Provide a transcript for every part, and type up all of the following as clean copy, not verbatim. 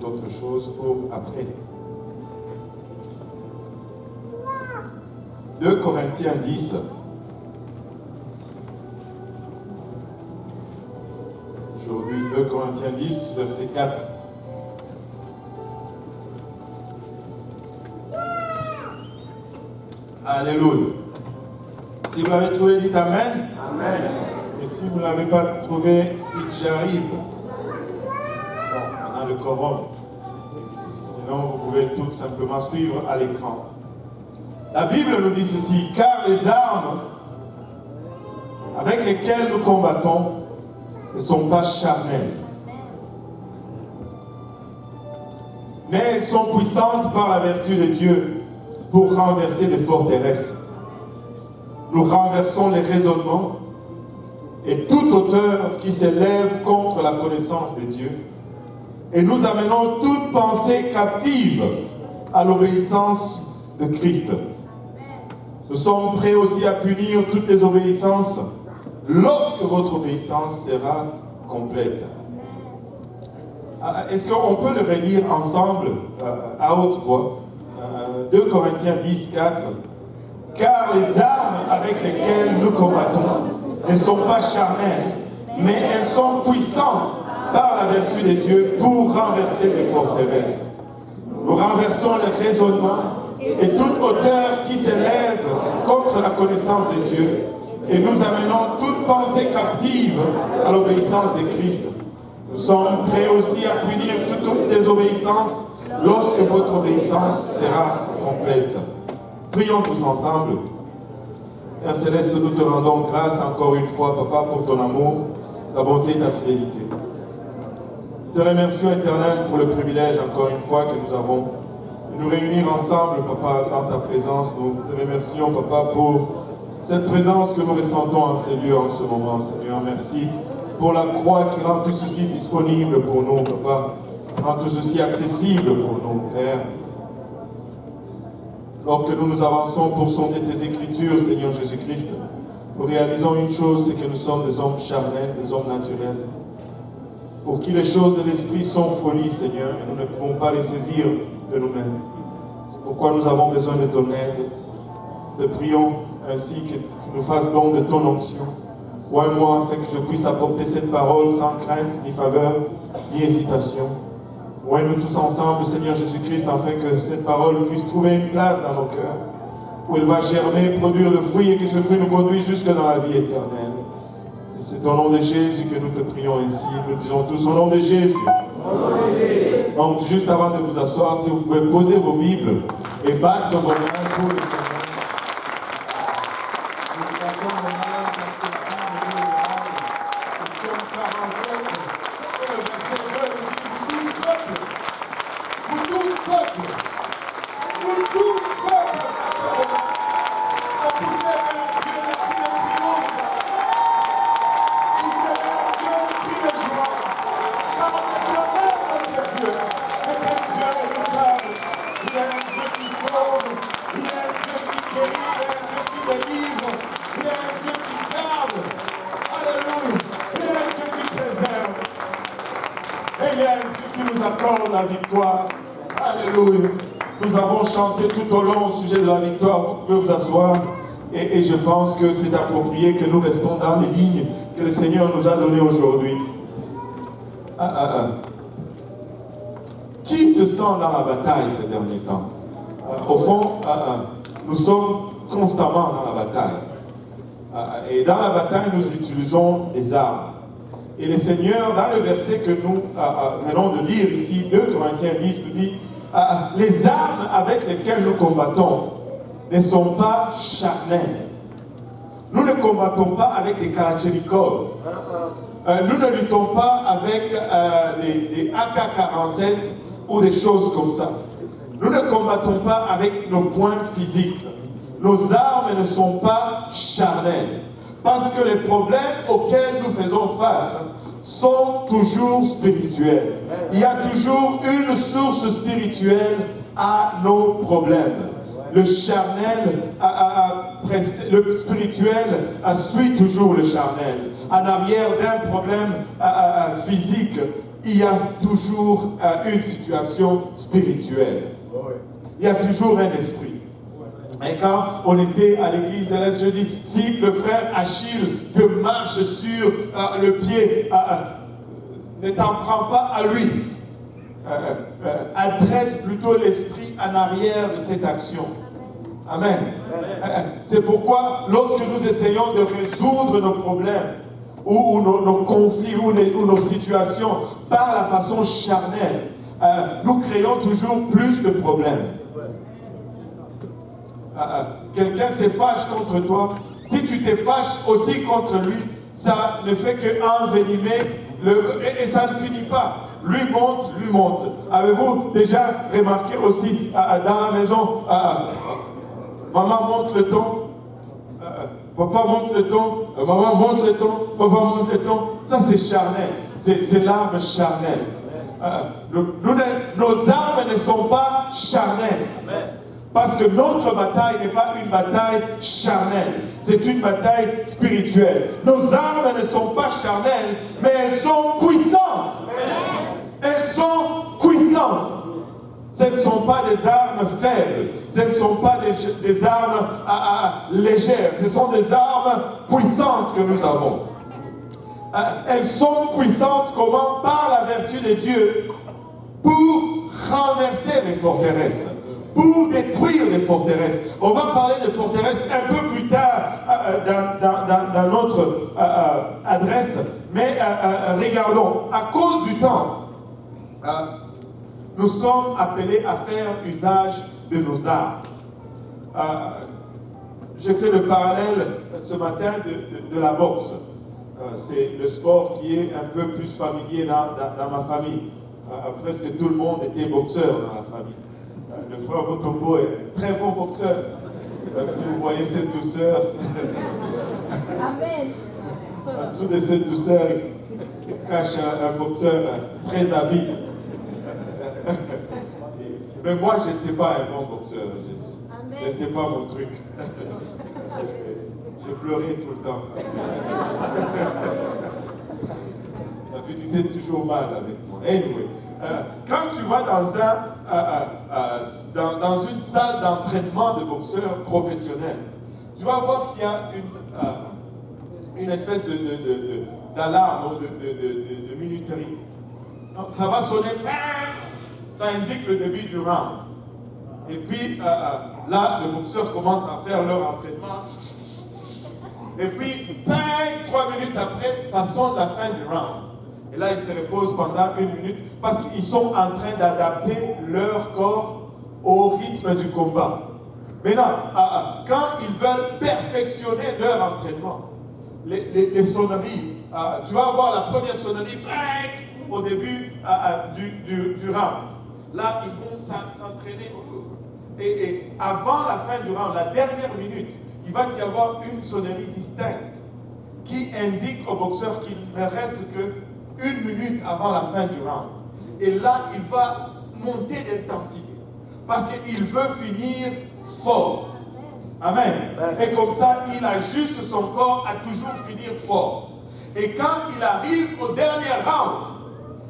autres choses pour après. 2 Corinthiens 10. Aujourd'hui, 2 Corinthiens 10, verset 4. Alléluia. Si vous l'avez trouvé, dites Amen. Amen. Et si vous ne l'avez pas trouvé, dites j'arrive. Bon, on a le quorum. Sinon, vous pouvez tout simplement suivre à l'écran. La Bible nous dit ceci, car les armes avec lesquelles nous combattons ne sont pas charnelles, mais elles sont puissantes par la vertu de Dieu pour renverser des forteresses. Nous renversons les raisonnements et toute hauteur qui s'élève contre la connaissance de Dieu. Et nous amenons toute pensée captive à l'obéissance de Christ. Nous sommes prêts aussi à punir toutes les obéissances lorsque votre obéissance sera complète. Est-ce qu'on peut le relire ensemble à haute voix? 2 Corinthiens 10, 4. Car les armes avec lesquelles nous combattons ne sont pas charnelles, mais elles sont puissantes par la vertu de Dieu pour renverser les forteresses. Nous renversons les raisonnements et toute hauteur qui s'élève contre la connaissance de Dieu, et nous amenons toute pensée captive à l'obéissance de Christ. Nous sommes prêts aussi à punir toutes les obéissances lorsque votre obéissance sera complète. Prions tous ensemble. Père Céleste, nous te rendons grâce encore une fois, Papa, pour ton amour, ta bonté et ta fidélité. Nous te remercions, Éternel, pour le privilège, encore une fois, que nous avons de nous réunir ensemble, Papa, dans ta présence. Nous te remercions, Papa, pour cette présence que nous ressentons en ces lieux en ce moment, Seigneur. Merci pour la croix qui rend tout ceci disponible pour nous, Papa. Rend tout ceci accessible pour nous, Père. Lorsque nous nous avançons pour sonder tes Écritures, Seigneur Jésus-Christ, nous réalisons une chose, c'est que nous sommes des hommes charnels, des hommes naturels, pour qui les choses de l'Esprit sont folie, Seigneur, et nous ne pouvons pas les saisir de nous-mêmes. C'est pourquoi nous avons besoin de ton aide. Te prions ainsi que tu nous fasses don de ton onction. Oins-moi afin que je puisse apporter cette parole sans crainte, ni faveur, ni hésitation. Oins-nous tous ensemble, Seigneur Jésus-Christ, afin que cette parole puisse trouver une place dans nos cœurs, où elle va germer, produire de fruits, et que ce fruit nous conduise jusque dans la vie éternelle. Et c'est au nom de Jésus que nous te prions ainsi. Nous disons tous au nom de Jésus. Donc, juste avant de vous asseoir, si vous pouvez poser vos Bibles et battre vos mains pour le Seigneur. La victoire. Alléluia. Nous avons chanté tout au long au sujet de la victoire. Vous pouvez vous asseoir. Et je pense que c'est approprié que nous restons dans les lignes que le Seigneur nous a données aujourd'hui. Qui se sent dans la bataille ces derniers temps? Au fond, nous sommes constamment dans la bataille. Et dans la bataille, nous utilisons des armes. Et le Seigneur, dans le verset que nous venons de lire ici, 2 Corinthiens 10, nous dit les armes avec lesquelles nous combattons ne sont pas charnelles. Nous ne combattons pas avec des Kalachnikov. Nous ne luttons pas avec des AK-47 ou des choses comme ça. Nous ne combattons pas avec nos poings physiques. Nos armes ne sont pas charnelles. Parce que les problèmes auxquels nous faisons face sont toujours spirituels. Il y a toujours une source spirituelle à nos problèmes. Le charnel, le spirituel suit toujours le charnel. En arrière d'un problème physique, il y a toujours une situation spirituelle. Il y a toujours un esprit. Et quand on était à l'église de l'Est, je dis, si le frère Achille te marche sur le pied, ne t'en prends pas à lui. Adresse plutôt l'esprit en arrière de cette action. Amen. C'est pourquoi lorsque nous essayons de résoudre nos problèmes, ou nos conflits, ou nos situations par la façon charnelle, nous créons toujours plus de problèmes. Quelqu'un se fâche contre toi, si tu te fâches aussi contre lui, ça ne fait qu'envenimer, et ça ne finit pas. Lui monte. Avez-vous déjà remarqué aussi dans la maison, maman monte le ton, papa monte le ton, maman monte le ton, papa monte le ton. Ça c'est charnel, c'est l'arme charnelle. Nos armes ne sont pas charnelles. Parce que notre bataille n'est pas une bataille charnelle, c'est une bataille spirituelle. Nos armes ne sont pas charnelles, mais elles sont puissantes. Elles sont puissantes. Ce ne sont pas des armes faibles, ce ne sont pas des armes légères, ce sont des armes puissantes que nous avons. Elles sont puissantes comment? Par la vertu de Dieu, pour renverser les forteresses, pour détruire les forteresses. On va parler de forteresses un peu plus tard dans notre adresse, mais regardons, à cause du temps, nous sommes appelés à faire usage de nos armes. J'ai fait le parallèle ce matin de la boxe. C'est le sport qui est un peu plus familier dans ma famille. Presque tout le monde était boxeur dans la famille. Le frère Motombo est un très bon boxeur. Si vous voyez cette douceur, Amen. en dessous de cette douceur, il cache un boxeur très habile. Mais moi, je n'étais pas un bon boxeur. Ce n'était pas mon truc. Je pleurais tout le temps. Ça finissait toujours mal avec moi. Anyway, quand tu vas dans une salle d'entraînement de boxeurs professionnels, tu vas voir qu'il y a une espèce d'alarme, de minuterie. Donc, ça va sonner, ça indique le début du round. Et puis là, les boxeurs commencent à faire leur entraînement. Et puis, 3 minutes après, ça sonne la fin du round. Et là, ils se reposent pendant 1 minute parce qu'ils sont en train d'adapter leur corps au rythme du combat. Maintenant, quand ils veulent perfectionner leur entraînement, les sonneries, tu vas avoir la première sonnerie au début du round. Là, ils vont s'entraîner. Et avant la fin du round, la dernière minute, il va y avoir une sonnerie distincte qui indique au boxeur qu'il ne reste que 1 minute avant la fin du round. Et là, il va monter d'intensité. Parce qu'il veut finir fort. Amen. Et comme ça, il ajuste son corps à toujours finir fort. Et quand il arrive au dernier round,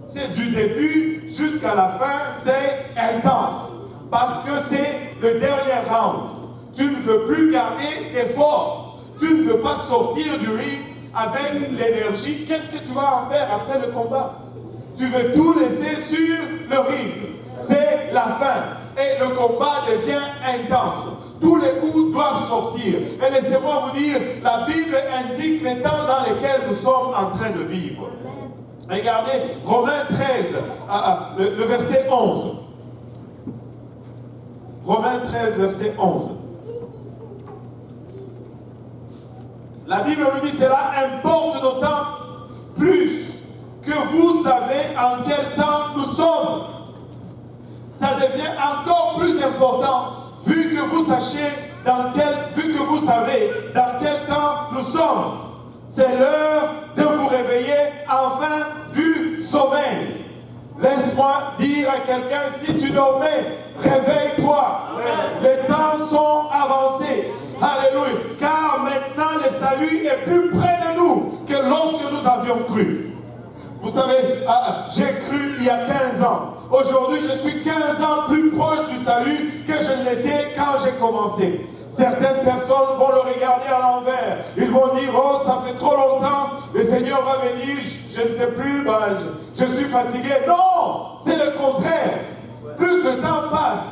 c'est du début jusqu'à la fin, c'est intense. Parce que c'est le dernier round. Tu ne veux plus garder d'effort. Tu ne veux pas sortir du ring avec l'énergie. Qu'est-ce que tu vas en faire après le combat? Tu veux tout laisser sur le ring. C'est la fin. Et le combat devient intense. Tous les coups doivent sortir. Et laissez-moi vous dire, la Bible indique les temps dans lesquels nous sommes en train de vivre. Regardez, Romains 13, le verset 11. Romains 13, verset 11. La Bible nous dit, cela importe d'autant plus que vous savez en quel temps nous sommes. Ça devient encore plus important vu que vous savez dans quel temps nous sommes. C'est l'heure de vous réveiller enfin du sommeil. Laisse-moi dire à quelqu'un, si tu dormais, réveille-toi. Les temps sont avancés. Alléluia. Car maintenant le salut est plus près de nous que lorsque nous avions cru. Vous savez, j'ai cru il y a 15 ans. Aujourd'hui, je suis 15 ans plus proche du salut que je ne l'étais quand j'ai commencé. Certaines personnes vont le regarder à l'envers. Ils vont dire, oh, ça fait trop longtemps, le Seigneur va venir, je ne sais plus, je suis fatigué. Non, c'est le contraire. Plus le temps passe,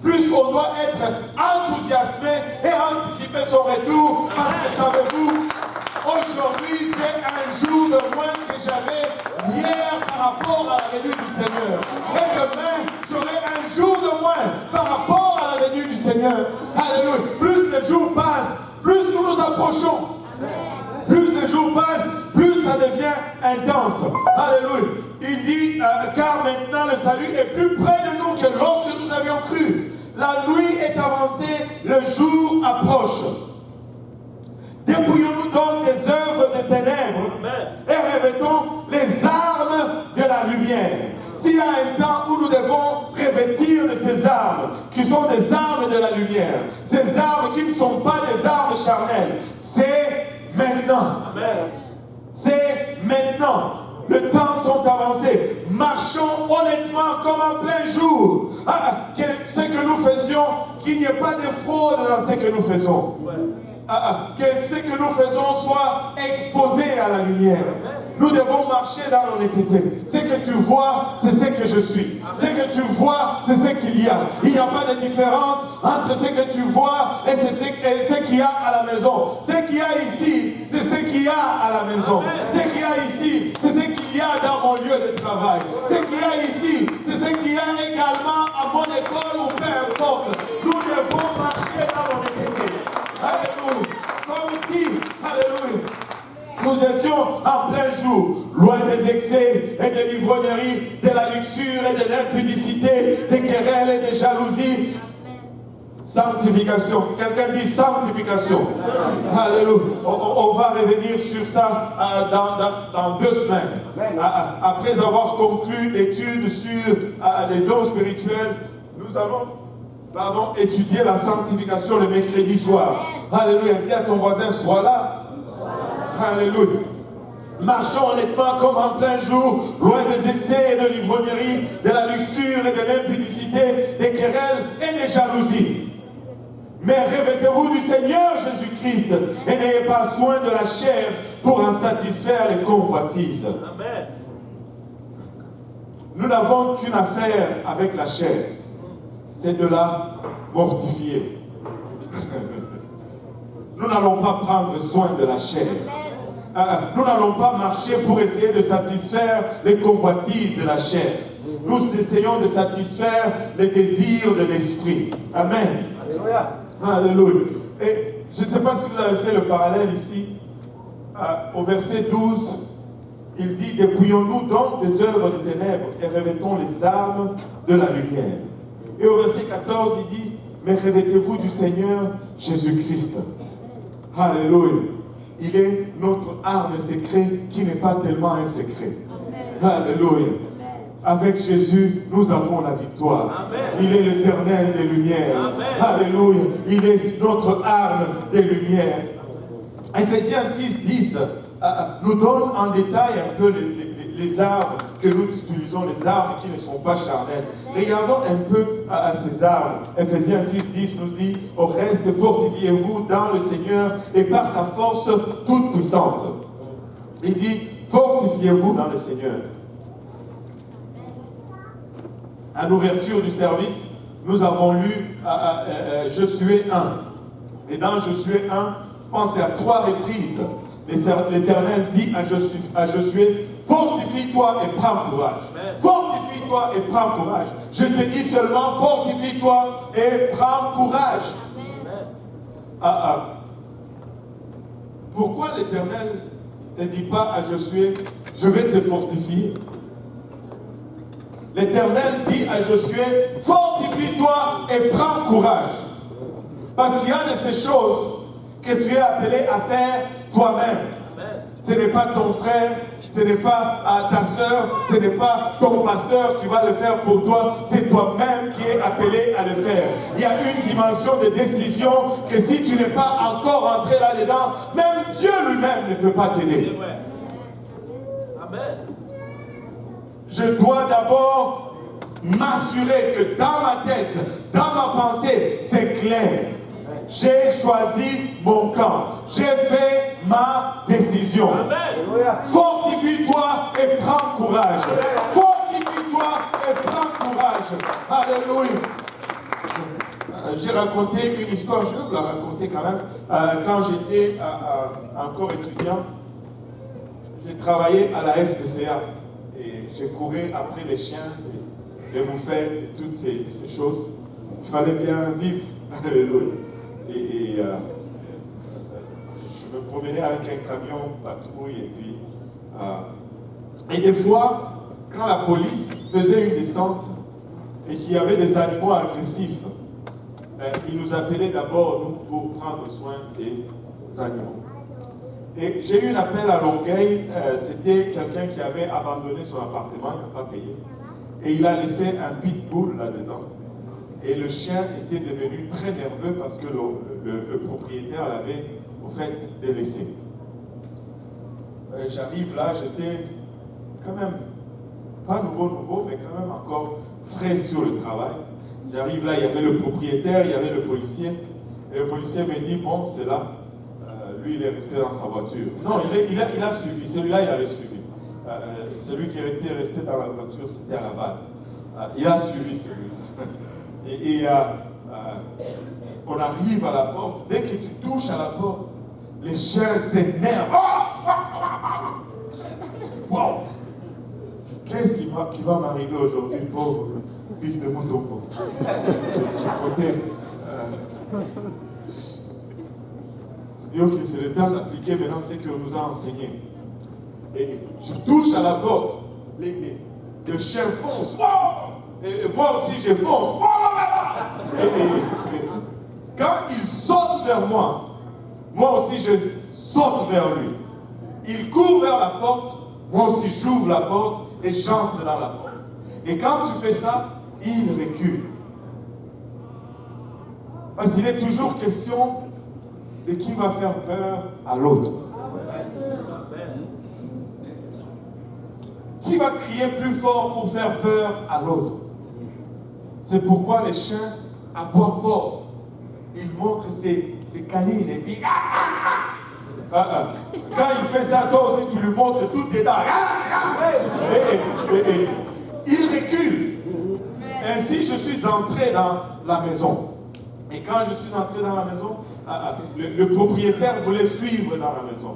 plus on doit être enthousiasmé et anticiper son retour. Parce que savez-vous, aujourd'hui, j'ai un jour de moins que j'avais hier par rapport à la venue du Seigneur. Et demain, j'aurai un jour de moins par rapport à la venue du Seigneur. Alléluia. Plus les jours passent, plus nous nous approchons. Plus les jours passent, plus ça devient intense. Alléluia. Il dit, car maintenant le salut est plus près de nous que lorsque nous avions cru. La nuit est avancée, le jour approche. Dépouillons-nous donc des œuvres des ténèbres et revêtons les armes de la lumière. S'il y a un temps où nous devons revêtir de ces armes, qui sont des armes de la lumière, ces armes qui ne sont pas des armes charnelles, c'est maintenant. C'est maintenant. Le temps sont avancés. Marchons honnêtement comme en plein jour. Ce que nous faisions, qu'il n'y ait pas de fraude dans ce que nous faisons. Que ce que nous faisons soit exposé à la lumière. Nous devons marcher dans l'honnêteté. Ce que tu vois, c'est ce que je suis. Ce que tu vois, c'est ce qu'il y a. Il n'y a pas de différence entre ce que tu vois et ce qu'il y a à la maison. Ce qu'il y a ici, c'est ce qu'il y a à la maison. Ce qu'il y a ici, c'est ce qu'il y a dans mon lieu de travail. Ce qu'il y a ici, c'est ce qu'il y a également à mon école ou peu importe. Nous devons marcher dans l'honnêteté. Alléluia. Comme si, alléluia, nous étions en plein jour, loin des excès et de l'ivrognerie, de la luxure et de l'impudicité, des querelles et des jalousies. Sanctification. Quelqu'un dit sanctification. Alléluia. On va revenir sur ça dans 2 semaines. Après avoir conclu l'étude sur les dons spirituels, nous allons étudier la sanctification le mercredi soir. Alléluia. Dis à ton voisin, sois là. Alléluia. Marchons honnêtement comme en plein jour, loin des excès et de l'ivrognerie, de la luxure et de l'impudicité, des querelles et des jalousies. Mais revêtez-vous du Seigneur Jésus-Christ et n'ayez pas soin de la chair pour en satisfaire les convoitises. Amen. Nous n'avons qu'une affaire avec la chair, c'est de la mortifier. Nous n'allons pas prendre soin de la chair. Nous n'allons pas marcher pour essayer de satisfaire les convoitises de la chair. Nous essayons de satisfaire les désirs de l'esprit. Amen. Alléluia. Alléluia. Et je ne sais pas si vous avez fait le parallèle ici. Au verset 12, il dit, dépouillons-nous donc des œuvres des ténèbres et revêtons les armes de la lumière. Et au verset 14, il dit, mais revêtez-vous du Seigneur Jésus-Christ. Alléluia. Il est notre arme secrète qui n'est pas tellement un secret. Amen. Alléluia. Avec Jésus, nous avons la victoire. Amen. Il est l'Éternel des Lumières. Amen. Alléluia. Il est notre arme des Lumières. Ephésiens 6, 10 nous donne en détail un peu les armes que nous utilisons, les armes qui ne sont pas charnelles. Regardons un peu à ces armes. Ephésiens 6, 10 nous dit, au reste, fortifiez-vous dans le Seigneur et par sa force toute puissante. Il dit, fortifiez-vous dans le Seigneur. À l'ouverture du service, nous avons lu Josué 1. Et dans Josué 1, pensez à 3 reprises. L'Éternel dit à Josué, fortifie-toi et prends courage. Fortifie-toi et prends courage. Je te dis seulement, fortifie-toi et prends courage. Pourquoi l'Éternel ne dit pas à Josué, je vais te fortifier? L'Éternel dit à Josué, fortifie-toi et prends courage. Parce qu'il y a de ces choses que tu es appelé à faire toi-même. Ce n'est pas ton frère, ce n'est pas ta soeur, ce n'est pas ton pasteur qui va le faire pour toi, c'est toi-même qui es appelé à le faire. Il y a une dimension de décision que si tu n'es pas encore entré là-dedans, même Dieu lui-même ne peut pas t'aider. Amen. je dois d'abord m'assurer que dans ma tête, dans ma pensée, c'est clair. J'ai choisi mon camp. J'ai fait ma décision. Fortifie-toi et prends courage. Fortifie-toi et prends courage. Alléluia. J'ai raconté une histoire, je vais vous la raconter quand même. Quand j'étais encore étudiant, j'ai travaillé à la SPCA et j'ai couru après les chiens, les moufettes et toutes ces choses. Il fallait bien vivre. Alléluia. Et je me promenais avec un camion patrouille et des fois, quand la police faisait une descente et qu'il y avait des animaux agressifs, ils nous appelaient d'abord nous pour prendre soin des animaux. Et j'ai eu un appel à Longueuil, c'était quelqu'un qui avait abandonné son appartement, il n'a pas payé, et il a laissé un pitbull là-dedans. Et le chien était devenu très nerveux parce que le propriétaire l'avait, au fait, délaissé. J'arrive là, j'étais quand même, pas nouveau, mais quand même encore frais sur le travail. J'arrive là, il y avait le propriétaire, il y avait le policier. Et le policier me dit, bon, c'est là. Lui, il est resté dans sa voiture. Non, il a suivi. Celui-là, il avait suivi. Celui qui était resté dans la voiture, c'était à Laval. Il a suivi celui-là. Et on arrive à la porte. Dès que tu touches à la porte, les chiens s'énervent. Wow! Qu'est-ce qui va m'arriver aujourd'hui, pauvre fils de mouton? J'ai côté. Je dis, ok, c'est le temps d'appliquer maintenant ce qu'on nous a enseigné. Et je touche à la porte. Le chien fonce. Et moi aussi, je fonce. Et quand il saute vers moi, moi aussi, je saute vers lui. Il court vers la porte, moi aussi, j'ouvre la porte et j'entre dans la porte. Et quand tu fais ça, il recule. Parce qu'il est toujours question de qui va faire peur à l'autre. Qui va crier plus fort pour faire peur à l'autre? C'est pourquoi les chiens aboient fort. Ils montrent ses canines et puis... Quand il fait ça, toi aussi tu lui montres toutes tes dents. Il recule. Ainsi, je suis entré dans la maison. Et quand je suis entré dans la maison, le propriétaire voulait suivre dans la maison.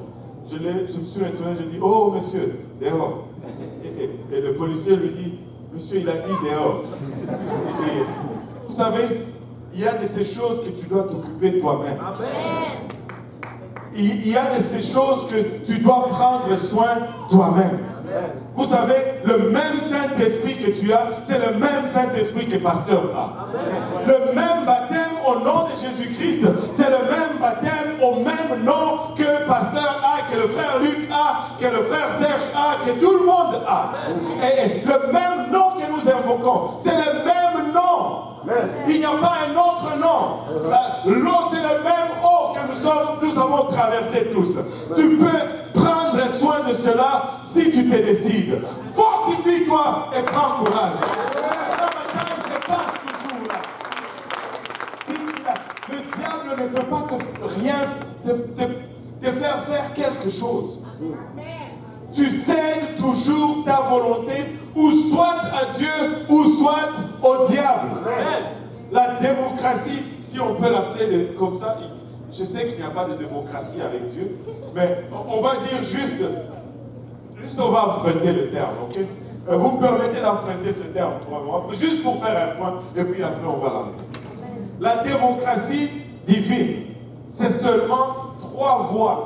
Je me suis retourné, je dis, oh monsieur, dehors. Et le policier lui dit, monsieur, il a dit dehors. Et vous savez, il y a de ces choses que tu dois t'occuper toi-même. Il y a de ces choses que tu dois prendre soin toi-même. Vous savez, le même Saint-Esprit que tu as, c'est le même Saint-Esprit que Pasteur a. Le même baptême au nom de Jésus-Christ, c'est le même baptême au même nom que Pasteur a, que le frère Luc a, que le frère Serge a, que tout le monde a. Et le même nom que nous invoquons, c'est le même nom. Il n'y a pas un autre nom. L'eau, c'est le même eau que nous avons traversé tous. Tu peux prendre soin de cela si tu te décides. Fortifie-toi et prends courage. La bataille se passe toujours là. Le diable ne peut pas te faire faire quelque chose. Tu cèdes toujours ta volonté, ou soit à Dieu, ou soit au diable. La démocratie, si on peut l'appeler comme ça, je sais qu'il n'y a pas de démocratie avec Dieu, mais on va dire juste on va emprunter le terme, ok? Vous me permettez d'emprunter ce terme pour moi, juste pour faire un point, et puis après on va l'enlever. La démocratie divine, c'est seulement 3 voix.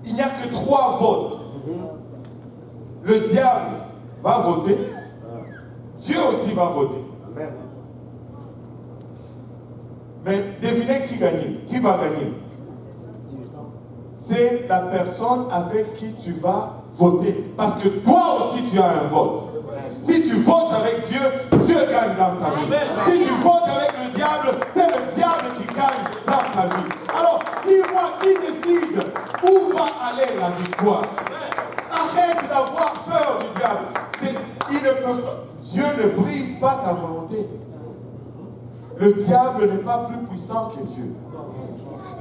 Il n'y a que 3 votes. Le diable va voter, Dieu aussi va voter. Mais devinez qui gagne, qui va gagner. C'est la personne avec qui tu vas voter. Parce que toi aussi tu as un vote. Si tu votes avec Dieu, Dieu gagne dans ta vie. Si tu votes avec le diable, c'est le diable qui gagne dans ta vie. Alors, dis-moi qui décide où va aller la victoire. Arrête d'avoir peur du diable. brise pas ta volonté. Le diable n'est pas plus puissant que Dieu.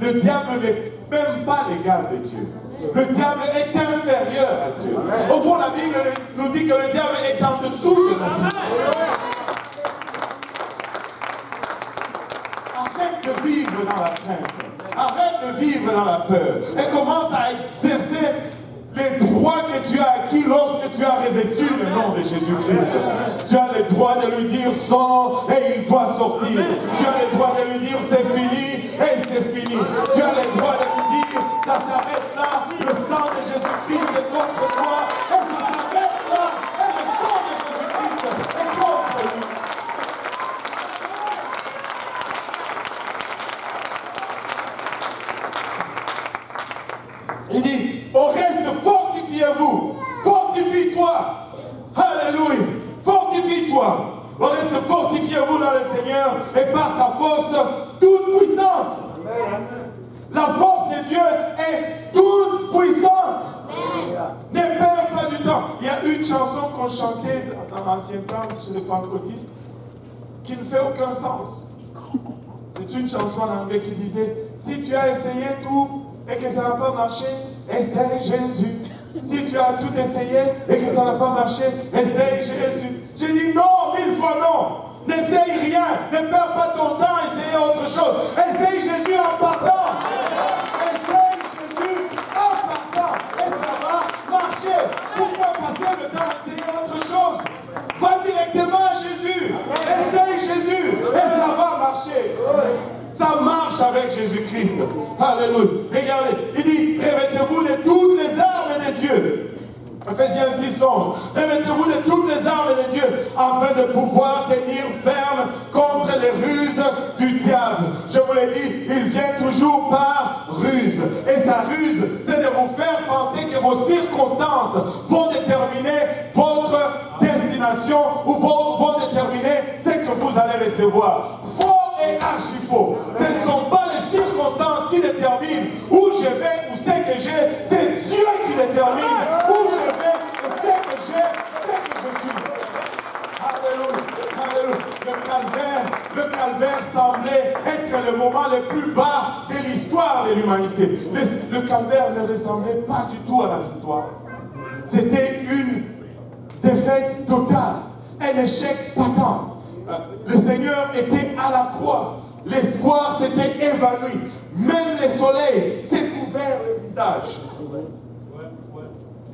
Le diable n'est même pas l'égal de Dieu. Le diable est inférieur à Dieu. Au fond, la Bible nous dit que le diable est en dessous de nous. Arrête de vivre dans la crainte. Arrête de vivre dans la peur. Et commence à exercer les droits que tu as acquis lorsque tu as revêtu le nom de Jésus-Christ. Tu as le droit de lui dire sors et il doit sortir. Tu as le droit de lui dire c'est fini et c'est fini. Tu as le droit de lui dire ça s'arrête là, le sang de Jésus-Christ est contre toi et ça s'arrête là et le sang de Jésus-Christ est contre lui. Il dit, au reste, fortifiez-vous, fortifie-toi, alléluia, fortifie-toi, au reste, fortifiez-vous dans le Seigneur et par sa force toute puissante. La force de Dieu est toute puissante. Ne perds pas du temps. Il y a une chanson qu'on chantait dans l'ancien temps chez les pentecôtistes qui ne fait aucun sens. C'est une chanson en anglais qui disait, si tu as essayé tout, et que ça n'a pas marché, essaye Jésus. Si tu as tout essayé et que ça n'a pas marché, essaye Jésus. J'ai dit non, 1000 fois non. N'essaye rien. Ne perds pas ton temps à essayer autre chose. Essaye Jésus en partant. Essaye Jésus en partant. Et ça va marcher. Pourquoi passer le temps à essayer autre chose? Va directement à Jésus. Essaye Jésus. Et ça va marcher. Ça marche avec Jésus-Christ. Alléluia. Regardez, il dit, revêtez-vous de toutes les armes de Dieu. Ephésiens 6, 11. Revêtez-vous de toutes les armes de Dieu, afin de pouvoir tenir ferme contre les ruses du diable. Je vous l'ai dit, il vient toujours par ruse. Et sa ruse, c'est de vous faire penser que vos circonstances vont déterminer votre destination ou vont déterminer ce que vous allez recevoir. Faux et archi-faux. Ce ne sont pas les circonstances qui déterminent où je vais ou ce que j'ai. C'est Dieu qui détermine où je vais et ce que j'ai, ce que je suis. Alléluia. Alléluia. Le calvaire semblait être le moment le plus bas de l'histoire de l'humanité. Le calvaire ne ressemblait pas du tout à la victoire. C'était une défaite totale, un échec patent. Le Seigneur était à la croix. L'espoir s'était évanoui. Même le soleil s'est couvert le visage.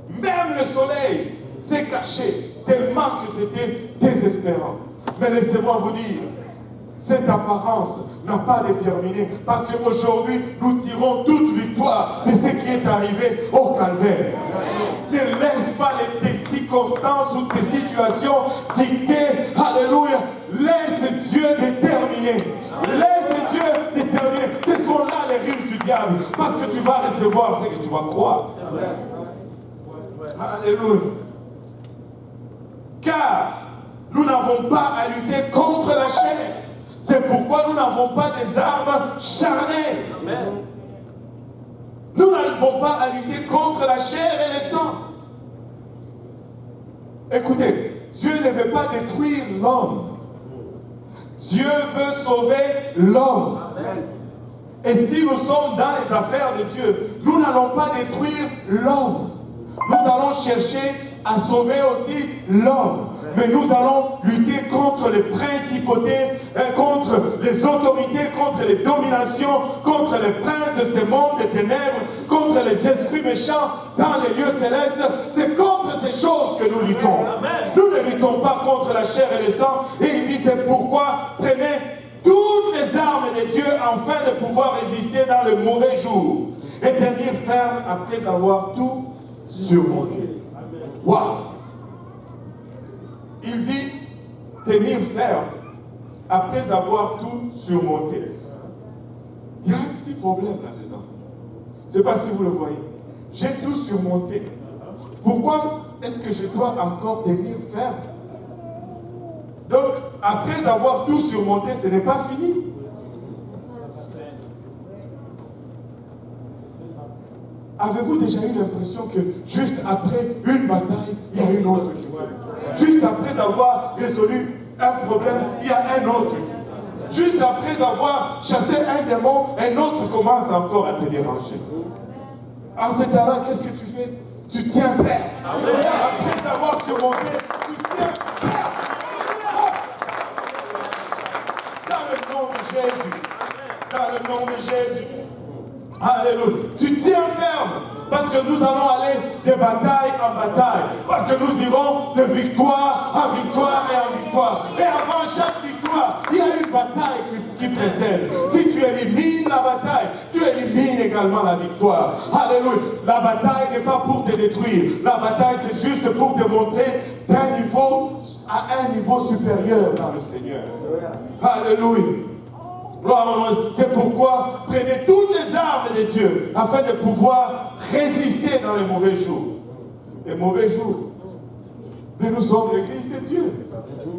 Même le soleil s'est caché tellement que c'était désespérant. Mais laissez-moi vous dire, cette apparence n'a pas déterminé, parce qu'aujourd'hui, nous tirons toute victoire de ce qui est arrivé au calvaire. Ne laisse pas tes circonstances ou tes situations dicter, alléluia, laisse Dieu déterminer. Laisse Dieu déterminer. Ce sont là les ruses du diable, parce que tu vas recevoir ce que tu vas croire. Alléluia. Car nous n'avons pas à lutter contre la chair. C'est pourquoi nous n'avons pas des armes charnelles. Amen. Nous n'avons pas à lutter contre la chair et le sang. Écoutez, Dieu ne veut pas détruire l'homme. Dieu veut sauver l'homme. Et si nous sommes dans les affaires de Dieu, nous n'allons pas détruire l'homme. Nous allons chercher à sauver aussi l'homme. Mais nous allons lutter contre les principautés, contre les autorités, contre les dominations, contre les princes de ce monde des ténèbres, contre les esprits méchants dans les lieux célestes. C'est contre ces choses que nous luttons. Nous ne luttons pas contre la chair et le sang. Et il dit, c'est pourquoi prenez toutes les armes de Dieu afin de pouvoir résister dans le mauvais jour et tenir ferme après avoir tout surmonté. Waouh! Il dit tenir ferme après avoir tout surmonté. Il y a un petit problème là-dedans. Je ne sais pas si vous le voyez. J'ai tout surmonté. Pourquoi est-ce que je dois encore tenir ferme? Donc, après avoir tout surmonté, ce n'est pas fini. Avez-vous déjà eu l'impression que juste après une bataille, il y a une autre qui vient? Juste après avoir résolu un problème, il y a un autre. Juste après avoir chassé un démon, un autre commence encore à te déranger. En ce temps-là, qu'est-ce que tu fais? Tu tiens ferme. Après avoir surmonté, tu tiens ferme. Dans le nom de Jésus. Dans le nom de Jésus. Alléluia. Tu tiens ferme. Parce que nous allons aller de bataille en bataille. Parce que nous irons de victoire en victoire et en victoire. Et avant chaque victoire, il y a une bataille qui précède. Si tu élimines la bataille, tu élimines également la victoire. Alléluia. La bataille n'est pas pour te détruire. La bataille, c'est juste pour te montrer d'un niveau à un niveau supérieur dans le Seigneur. Alléluia. C'est pourquoi prenez toutes les armes de Dieu afin de pouvoir résister dans les mauvais jours. Les mauvais jours. Mais nous sommes l'église de Dieu.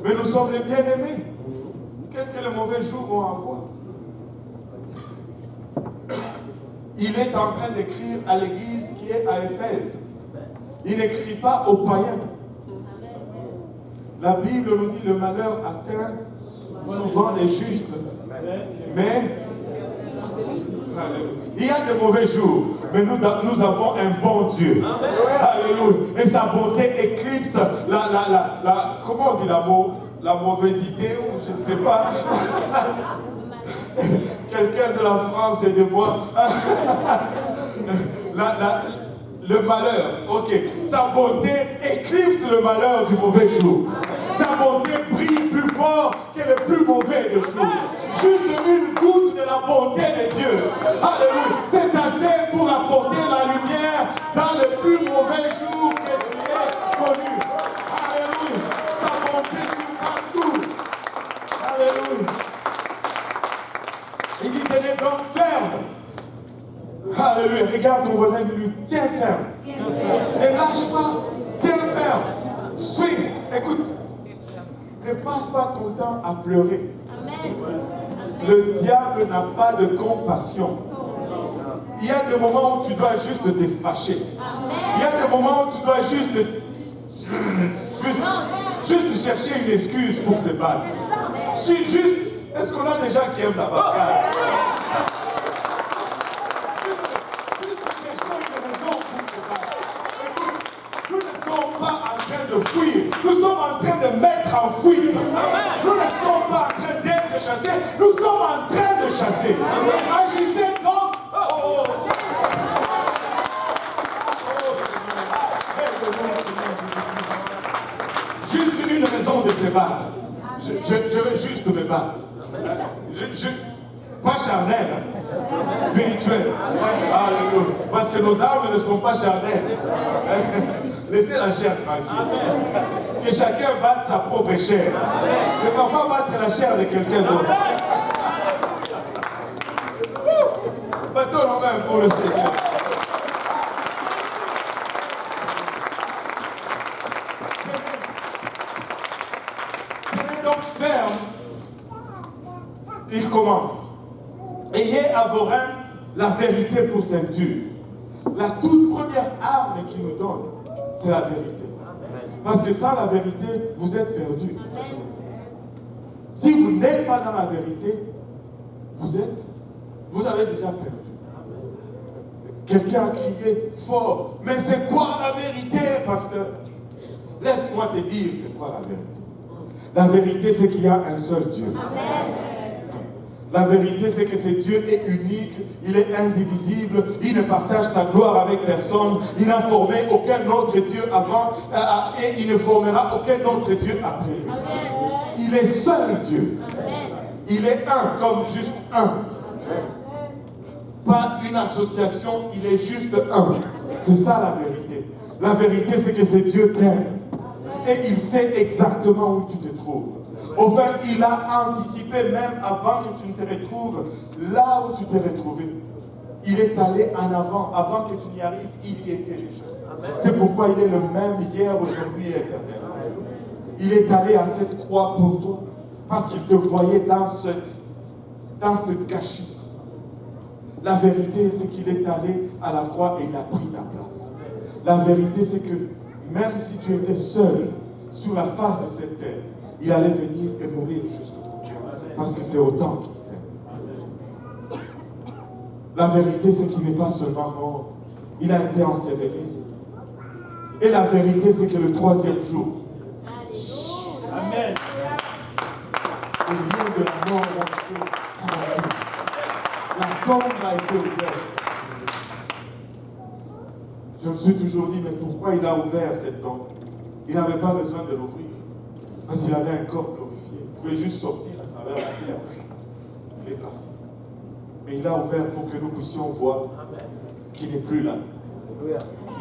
Mais nous sommes les bien-aimés. Qu'est-ce que les mauvais jours vont avoir? Il est en train d'écrire à l'église qui est à Éphèse. Il n'écrit pas aux païens. La Bible nous dit le malheur atteint souvent les justes. Mais il y a de mauvais jours, mais nous avons un bon Dieu. Alléluia. Et sa bonté éclipse comment on dit la mauvaise idée, ou je ne sais pas. Quelqu'un de la France et de moi. Le malheur, ok. Sa bonté éclipse le malheur du mauvais jour. Sa bonté brille plus fort que le plus mauvais des jours. Juste une goutte de la bonté de Dieu. Alléluia. C'est assez pour apporter la lumière dans le plus mauvais jour que tu aies connu. Alléluia. Sa bonté sur partout. Alléluia. Il dit, tenez donc ferme. Alléluia. Regarde ton voisin et lui, tiens ferme. Ne lâche pas. Tiens ferme. Swing. Écoute. Ne passe pas ton temps à pleurer. Amen. Le diable n'a pas de compassion. Il y a des moments où tu dois juste te fâcher. Amen. Il y a des moments où tu dois juste chercher une excuse pour se battre. Est-ce qu'on a des gens qui aiment la bagarre? De fuir. Nous sommes en train de mettre en fuite. Nous ne sommes pas en train d'être chassés. Nous sommes en train de chasser. Agissez donc. Juste une raison de se battre. Je veux juste me battre. Pas charnel, spirituel. Alléluia. Parce que nos armes ne sont pas charnelles. Laissez la chair tranquille. Que chacun batte sa propre chair. Ne va pas battre la chair de quelqu'un d'autre. Battons nos mains pour le Seigneur. Tenez donc ferme. Il commence. Ayez à vos reins la vérité pour ceinture. La toute première arme qu'il nous donne, c'est la vérité. Parce que sans la vérité, vous êtes perdus. Si vous n'êtes pas dans la vérité, vous avez déjà perdu. Quelqu'un a crié fort, mais c'est quoi la vérité, pasteur? Laisse-moi te dire c'est quoi la vérité. La vérité, c'est qu'il y a un seul Dieu. Amen. La vérité, c'est que ce Dieu est unique, il est indivisible, il ne partage sa gloire avec personne, il n'a formé aucun autre Dieu avant et il ne formera aucun autre Dieu après lui. Il est seul Dieu. Il est un, comme juste un. Pas une association, il est juste un. C'est ça la vérité. La vérité, c'est que ce Dieu t'aime et il sait exactement où tu te trouves. Au fait, il a anticipé même avant que tu ne te retrouves là où tu t'es retrouvé. Il est allé en avant que tu n'y arrives, il y était déjà. C'est pourquoi il est le même hier, aujourd'hui et éternellement. Il est allé à cette croix pour toi, parce qu'il te voyait dans ce gâchis. La vérité, c'est qu'il est allé à la croix et il a pris ta place. La vérité, c'est que même si tu étais seul sur la face de cette terre, il allait venir et mourir juste pour toi. Parce que c'est autant qu'il t'aime. La vérité, c'est qu'il n'est pas seulement mort, il a été enseveli. Et la vérité, c'est que le troisième jour, Amen. au lieu de la mort, la tombe a été ouverte. Je me suis toujours dit, mais pourquoi il a ouvert cette tombe? Il n'avait pas besoin de l'ouvrir. Parce qu'il avait un corps glorifié. Il pouvait juste sortir à travers la terre. Il est parti. Mais il a ouvert pour que nous puissions voir qu'il n'est plus là.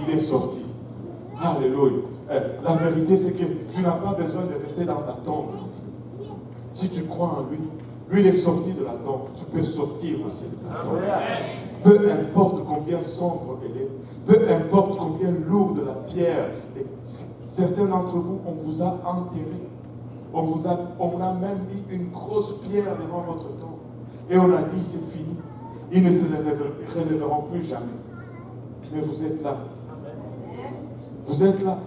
Il est sorti. Alléluia. La vérité, c'est que tu n'as pas besoin de rester dans ta tombe. Si tu crois en lui, lui il est sorti de la tombe. Tu peux sortir aussi de ta tombe. Peu importe combien sombre elle est, peu importe combien lourde la pierre. Certains d'entre vous, on vous a enterré. On a même mis une grosse pierre devant votre tombe. Et on a dit, c'est fini. Ils ne se relèveront plus jamais. Mais vous êtes là. Vous êtes là.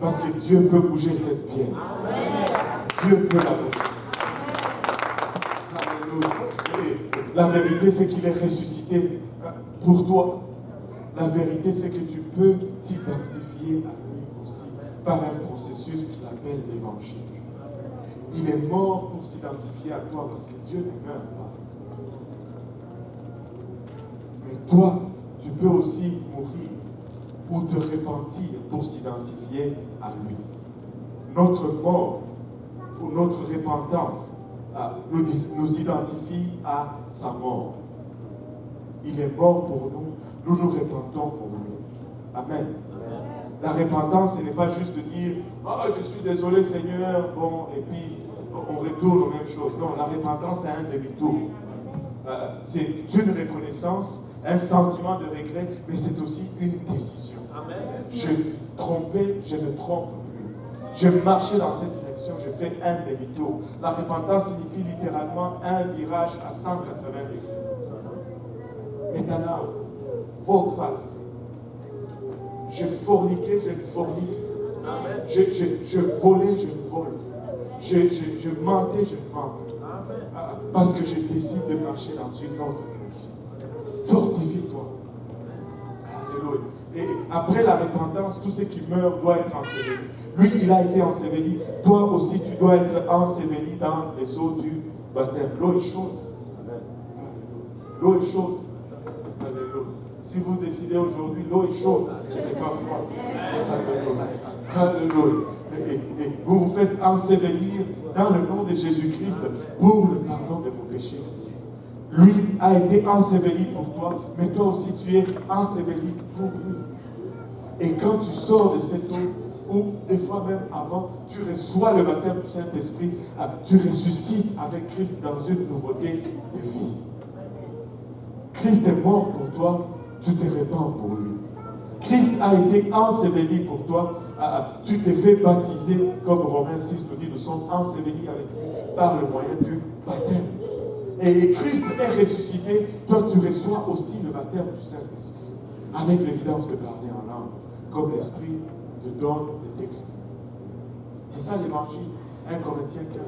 Parce que Dieu peut bouger cette pierre. Dieu peut la bouger. Alléluia. La vérité, c'est qu'il est ressuscité pour toi. La vérité, c'est que tu peux t'identifier à lui aussi par un processus qu'il appelle l'évangile. Il est mort pour s'identifier à toi parce que Dieu ne meurt pas. Mais toi, tu peux aussi mourir ou te repentir pour s'identifier à lui. Notre mort ou notre repentance nous identifie à sa mort. Il est mort pour nous, nous nous repentons pour lui. Amen. La repentance, ce n'est pas juste dire « Oh, je suis désolé Seigneur », bon, et puis on retourne aux mêmes choses. Non, la repentance, c'est un demi-tour. C'est une reconnaissance, un sentiment de regret, mais c'est aussi une décision. Je trompais, je me trompe plus. Je marchais dans cette direction, je fais un demi-tour. La repentance signifie littéralement un virage à 180 degrés. Maintenant, votre face. Je forniquais, je fornique. Je volais, je vole. Je mentais, je mente. Parce que je décide de marcher dans une autre direction. Fortifie-toi. Alléluia. Et après la repentance, tout ce qui meurt doit être enseveli. Lui, il a été enseveli. Toi aussi, tu dois être enseveli dans les eaux du baptême. L'eau est chaude. L'eau est chaude. Alléluia. Si vous décidez aujourd'hui, l'eau est chaude, elle n'est pas froide. Alléluia. Et vous vous faites ensevelir dans le nom de Jésus-Christ pour le pardon de vos péchés. Lui a été enseveli pour toi, mais toi aussi tu es enseveli pour lui. Et quand tu sors de cette eau, ou des fois même avant, tu reçois le baptême du Saint-Esprit, tu ressuscites avec Christ dans une nouveauté de vie. Christ est mort pour toi, tu te répands pour lui. Christ a été enseveli pour toi, tu te fais baptiser, comme Romains 6 nous dit, nous sommes ensevelis avec lui par le moyen du baptême. Et Christ est ressuscité, toi tu reçois aussi le baptême du Saint-Esprit, avec l'évidence de parler en langue, comme l'Esprit te donne le texte. C'est ça l'évangile, 1 Corinthiens 15.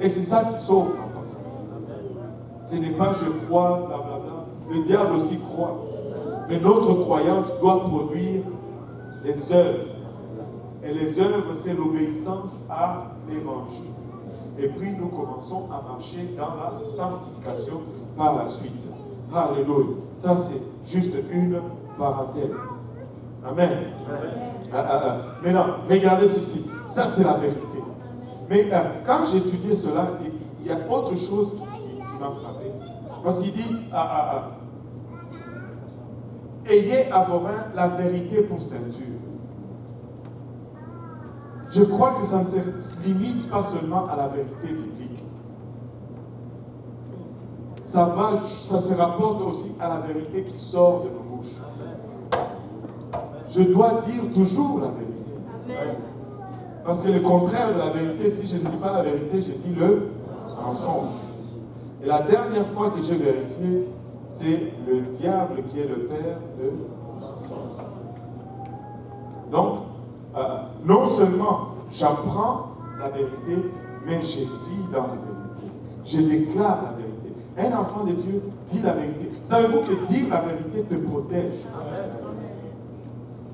Et c'est ça qui sauve en passant. Ce n'est pas je crois, blablabla. Le diable aussi croit. Mais notre croyance doit produire des œuvres. Et les œuvres, c'est l'obéissance à l'évangile. Et puis nous commençons à marcher dans la sanctification par la suite. Alléluia. Ça, c'est juste une parenthèse. Amen. Maintenant, regardez ceci. Ça, c'est la vérité. Mais quand j'étudiais cela, il y a autre chose qui m'a frappé. Parce qu'il dit ayez à vos reins la vérité pour ceinture. Je crois que ça ne se limite pas seulement à la vérité biblique. Ça se rapporte aussi à la vérité qui sort de nos bouches. Je dois dire toujours la vérité. Amen. Parce que le contraire de la vérité, si je ne dis pas la vérité, je dis le mensonge. Et la dernière fois que j'ai vérifié, c'est le diable qui est le père de mensonge. Donc, non seulement j'apprends la vérité, mais je vis dans la vérité. Je déclare la vérité. Un enfant de Dieu dit la vérité. Savez-vous que dire la vérité te protège?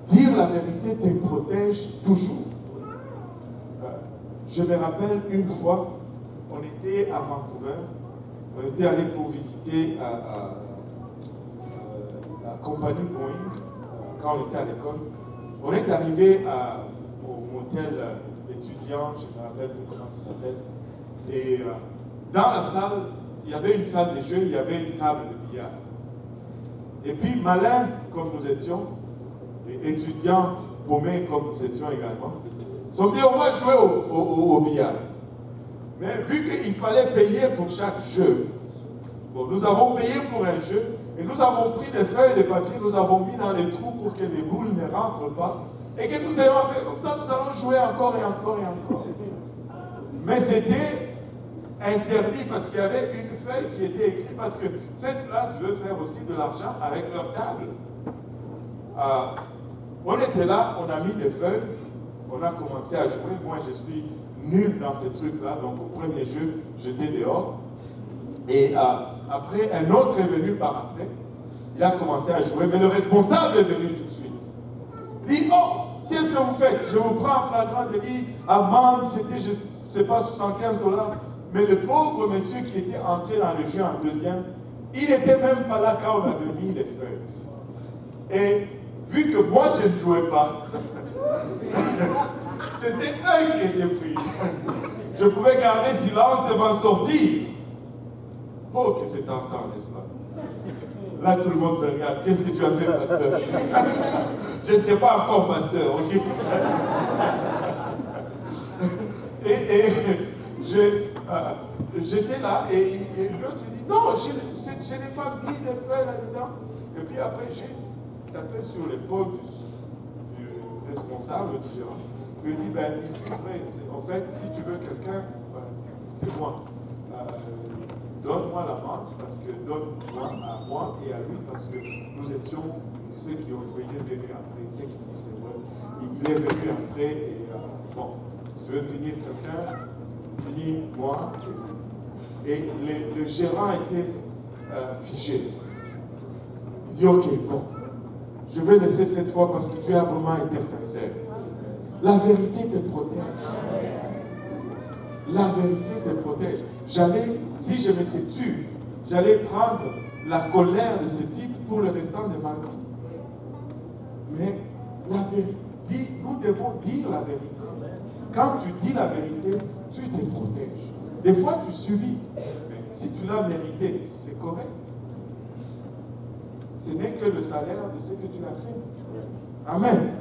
Dire la vérité te protège toujours. Je me rappelle une fois, on était à Vancouver, on était allé pour visiter la compagnie Boeing quand on était à l'école. On est arrivé au motel étudiant, je me rappelle plus comment ça s'appelle. Et dans la salle, il y avait une salle de jeu, il y avait une table de billard. Et puis, malin comme nous étions, et étudiants paumés comme nous étions également, ils ont dit on va jouer au billard. Mais vu qu'il fallait payer pour chaque jeu, bon, nous avons payé pour un jeu, et nous avons pris des feuilles de papier, nous avons mis dans les trous pour que les boules ne rentrent pas, et que nous ayons fait comme ça, nous allons jouer encore et encore et encore. Mais c'était interdit parce qu'il y avait une feuille qui était écrite, parce que cette place veut faire aussi de l'argent avec leur table. On était là, on a mis des feuilles, on a commencé à jouer. Moi, je suis nul dans ces trucs-là, donc au premier jeu, j'étais dehors. Et après, un autre est venu par après. Il a commencé à jouer, mais le responsable est venu tout de suite. Il dit, oh, qu'est-ce que vous faites? Je vous prends en flagrant délit, amende, c'était, je ne sais pas, $75. Mais le pauvre monsieur qui était entré dans le jeu en deuxième, il n'était même pas là quand on avait mis les feuilles. Et vu que moi, je ne jouais pas, c'était eux qui étaient pris. Je pouvais garder silence et m'en sortir. Oh, que c'est tentant, n'est-ce pas? Là, tout le monde te regarde. Qu'est-ce que tu as fait, pasteur? Je n'étais pas encore pasteur, ok? Et j'étais là, et l'autre dit, non, je n'ai pas mis de feuilles là-dedans. Et puis après, j'ai tapé sur l'épaule du responsable du gérant. Il me dit, ben, en fait, si tu veux quelqu'un, c'est moi. Donne-moi la marque, parce que donne-moi à moi et à lui, parce que nous étions ceux qui ont joué. Il est venu après, c'est qui dit c'est vrai. Il est venu après, et bon, si tu veux punir quelqu'un, punis-moi. Et le gérant était figé. Il dit, ok, bon, je vais laisser cette fois parce que tu as vraiment été sincère. La vérité te protège. La vérité te protège. Si je m'étais tué, j'allais prendre la colère de ce type pour le restant de ma vie. Mais la vérité, nous devons dire la vérité. Quand tu dis la vérité, tu te protèges. Des fois, tu subis. Mais si tu l'as mérité, c'est correct. Ce n'est que le salaire de ce que tu as fait. Amen.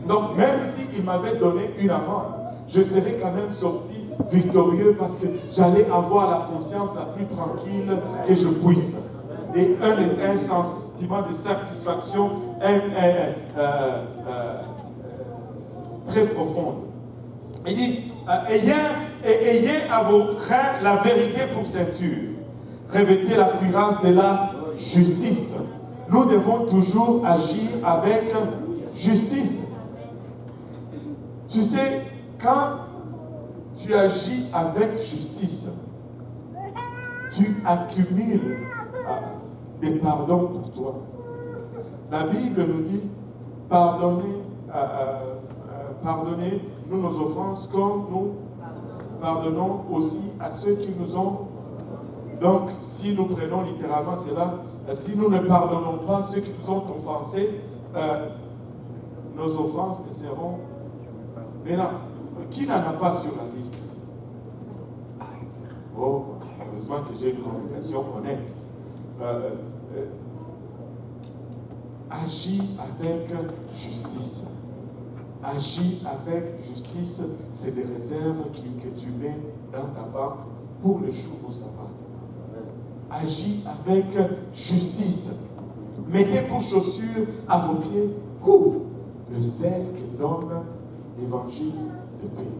Donc, même s'il m'avait donné une amende, je serais quand même sorti victorieux parce que j'allais avoir la conscience la plus tranquille que je puisse. Et un sentiment de satisfaction très profond. Il dit, ayez à vos reins la vérité pour ceinture. Revêtez la cuirasse de la justice. Nous devons toujours agir avec justice. Tu sais, quand tu agis avec justice, tu accumules des pardons pour toi. La Bible nous dit, pardonnez-nous nos offenses comme nous pardonnons aussi à ceux qui nous ont. Donc, si nous prenons littéralement cela, si nous ne pardonnons pas ceux qui nous ont offensés, nos offenses seront. Mais là, qui n'en a pas sur la liste ici? Oh, heureusement que j'ai une communication honnête. Agis avec justice. Agis avec justice, c'est des réserves que tu mets dans ta banque pour le jour où ça va. Agis avec justice. Mettez pour chaussures à vos pieds le zèle que donne l'évangile de paix.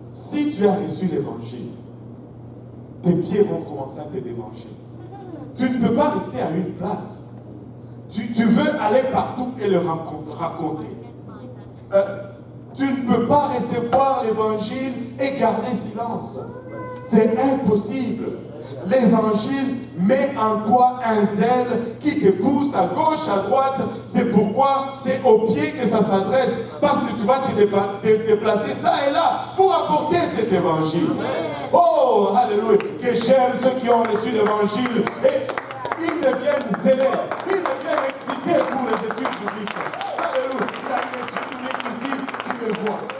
Si tu as reçu l'évangile, tes pieds vont commencer à te démanger. Tu ne peux pas rester à une place. Tu veux aller partout et le raconter. Tu ne peux pas recevoir l'évangile et garder silence. C'est impossible. L'évangile met en toi un zèle qui te pousse à gauche, à droite. C'est pourquoi c'est au pied que ça s'adresse. Parce que tu vas te déplacer ça et là pour apporter cet évangile. Oh, alléluia. Que j'aime ceux qui ont reçu l'évangile. Et ils deviennent zélés. Ils deviennent excités pour les études bibliques. Alléluia.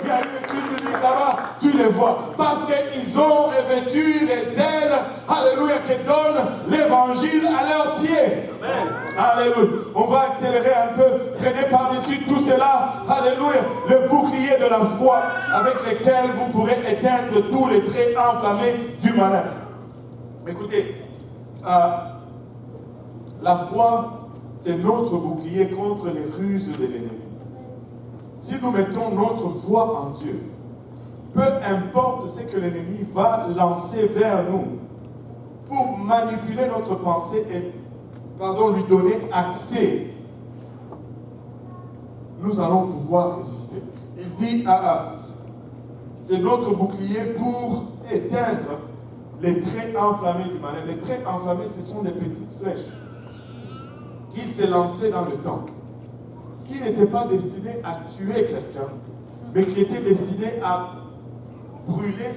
Il y a une étude biblique là-bas, tu les vois. Parce qu'ils ont revêtu les ailes, alléluia, qui donnent l'évangile à leurs pieds. Amen. Alléluia. On va accélérer un peu. Prenez par-dessus tout cela, alléluia, le bouclier de la foi avec lequel vous pourrez éteindre tous les traits enflammés du malin. Écoutez, la foi, c'est notre bouclier contre les ruses de l'ennemi. Si nous mettons notre foi en Dieu, peu importe ce que l'ennemi va lancer vers nous pour manipuler notre pensée et lui donner accès, nous allons pouvoir résister. Il dit, c'est notre bouclier pour éteindre les traits enflammés du malin. Les traits enflammés, ce sont des petites flèches qu'il s'est lancées dans le temps, qui n'était pas destiné à tuer quelqu'un, mais qui était destiné à brûler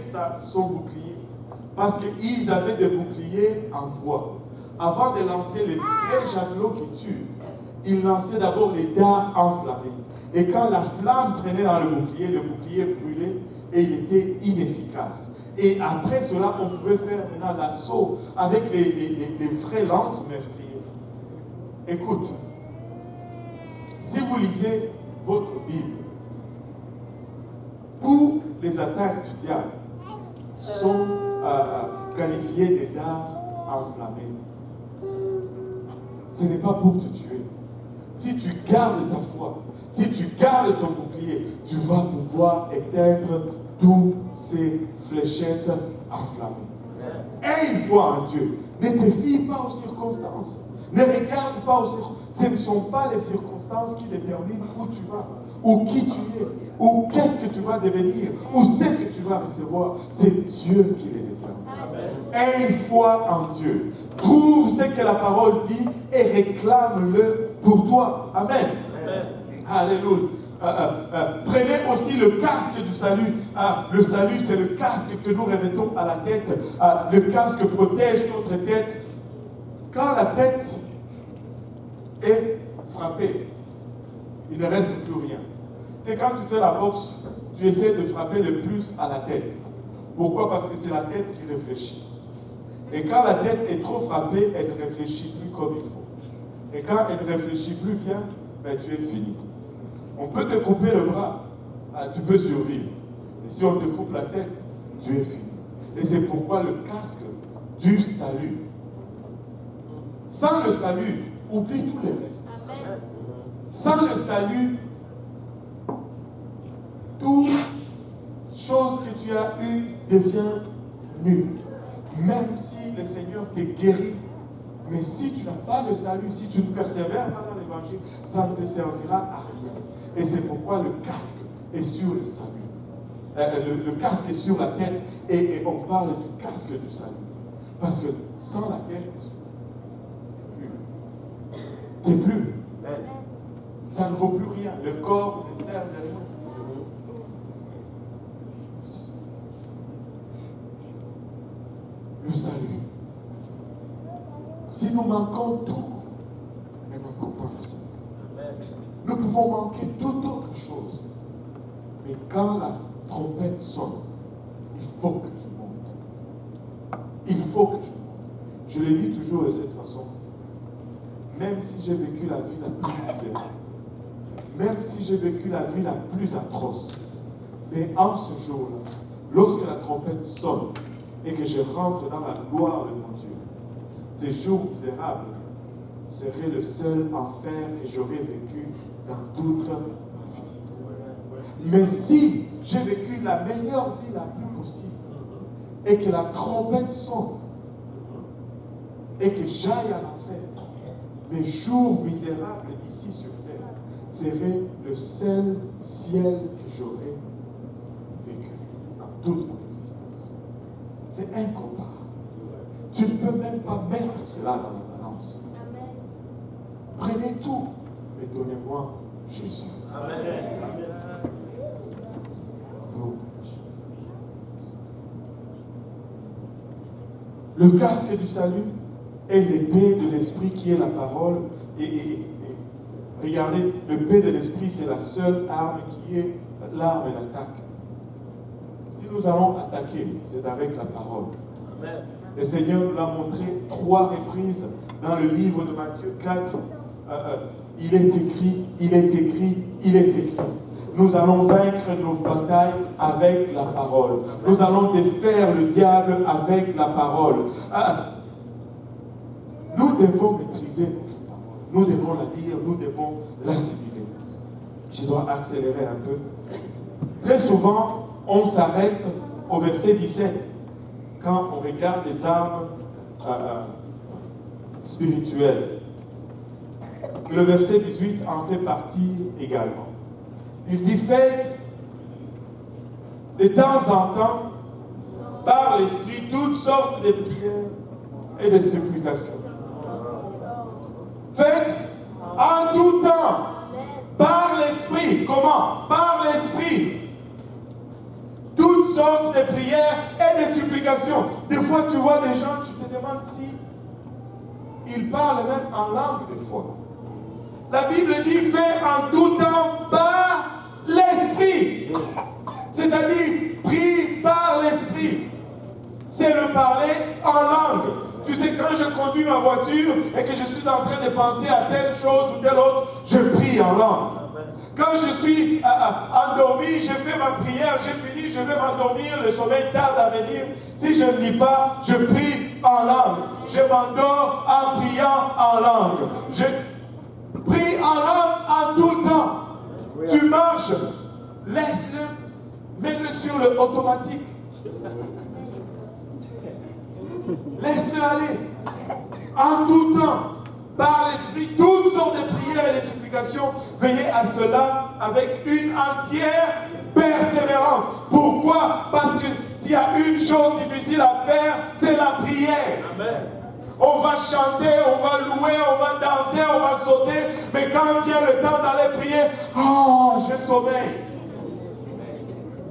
son bouclier. Parce qu'ils avaient des boucliers en bois. Avant de lancer les vrais javelots qui tuent, ils lançaient d'abord les dards enflammés. Et quand la flamme traînait dans le bouclier brûlait et il était inefficace. Et après cela, on pouvait faire maintenant l'assaut avec les vraies lances meurtrières. Écoute, si vous lisez votre Bible, tous les attaques du diable sont qualifiées des dards enflammés. Ce n'est pas pour te tuer. Si tu gardes ta foi, si tu gardes ton bouclier, tu vas pouvoir éteindre toutes ces fléchettes enflammées. Aie foi en Dieu. Ne te fie pas aux circonstances. Ne regarde pas aux circonstances. Ce ne sont pas les circonstances qui déterminent où tu vas, ou qui tu es, ou qu'est-ce que tu vas devenir, ou ce que tu vas recevoir. C'est Dieu qui les détermine. Aie foi en Dieu. Trouve ce que la parole dit et réclame-le pour toi. Amen. Amen. Alléluia. Prenez aussi le casque du salut. Le salut, c'est le casque que nous revêtons à la tête. Le casque protège notre tête. Quand la tête est frappée, il ne reste plus rien. C'est quand tu fais la boxe, tu essaies de frapper le plus à la tête. Pourquoi? Parce que c'est la tête qui réfléchit. Et quand la tête est trop frappée, elle ne réfléchit plus comme il faut. Et quand elle ne réfléchit plus bien, ben, tu es fini. On peut te couper le bras, tu peux survivre. Et si on te coupe la tête, tu es fini. Et c'est pourquoi le casque du salut. Sans le salut, oublie tout le reste. Amen. Sans le salut, toute chose que tu as eue devient nulle. Même si le Seigneur te guérit, mais si tu n'as pas le salut, si tu ne persévères pas dans l'évangile, ça ne te servira à rien. Et c'est pourquoi le casque est sur le salut. Le casque est sur la tête et on parle du casque du salut. Parce que sans la tête, tu n'es plus. Ça ne vaut plus rien. Le corps ne sert de rien. Le salut. Si nous manquons tout, ne manquons pas le salut. Nous pouvons manquer toute autre chose. Mais quand la trompette sonne, il faut que je monte. Il faut que je monte. Je le dis toujours de cette façon. Même si j'ai vécu la vie la plus misérable, même si j'ai vécu la vie la plus atroce, mais en ce jour-là, lorsque la trompette sonne et que je rentre dans la gloire de mon Dieu, ces jours misérables seraient le seul enfer que j'aurais vécu dans toute ma vie. Mais si j'ai vécu la meilleure vie la plus possible et que la trompette sonne et que j'aille à l'enfer, mes jours misérables ici sur terre serait le seul ciel que j'aurais vécu dans toute mon existence. C'est incomparable. Tu ne peux même pas mettre cela dans la balance. Prenez tout et donnez-moi Jésus. Amen. Le casque du salut est l'épée de l'esprit qui est la parole. Et regardez, l'épée de l'esprit, c'est la seule arme qui est l'arme d'attaque. Si nous allons attaquer, c'est avec la parole. Amen. Le Seigneur nous l'a montré 3 reprises dans le livre de Matthieu 4. Il est écrit, il est écrit, il est écrit. Nous allons vaincre nos batailles avec la parole. Nous allons défaire le diable avec la parole. Nous devons maîtriser notre parole. Nous devons la lire, nous devons l'assimiler. Je dois accélérer un peu. Très souvent, on s'arrête au verset 17 quand on regarde les armes spirituelles. Le verset 18 en fait partie également. Il dit, faites de temps en temps, par l'Esprit, toutes sortes de prières et de supplications. Faites en tout temps, par l'Esprit. Comment? Par l'Esprit. Toutes sortes de prières et de supplications. Des fois, tu vois des gens, tu te demandes si ils parlent même en langue des fois. La Bible dit, fais en tout temps par l'Esprit. C'est-à-dire, prie par l'Esprit. C'est le parler en langue. Tu sais, quand je conduis ma voiture et que je suis en train de penser à telle chose ou telle autre, je prie en langue. Quand je suis endormi, je fais ma prière, j'ai fini, je vais m'endormir, le sommeil tarde à venir. Si je ne lis pas, je prie en langue. Je m'endors en priant en langue. Je prie en langue en tout le temps. Tu marches, laisse-le, mets-le sur le automatique. Laisse-le aller. En tout temps, par l'Esprit, toutes sortes de prières et de supplications. Veillez à cela avec une entière persévérance. Pourquoi? Parce que s'il y a une chose difficile à faire, c'est la prière. Amen. On va chanter, on va louer, on va danser, on va sauter. Mais quand vient le temps d'aller prier, oh, je sommeille.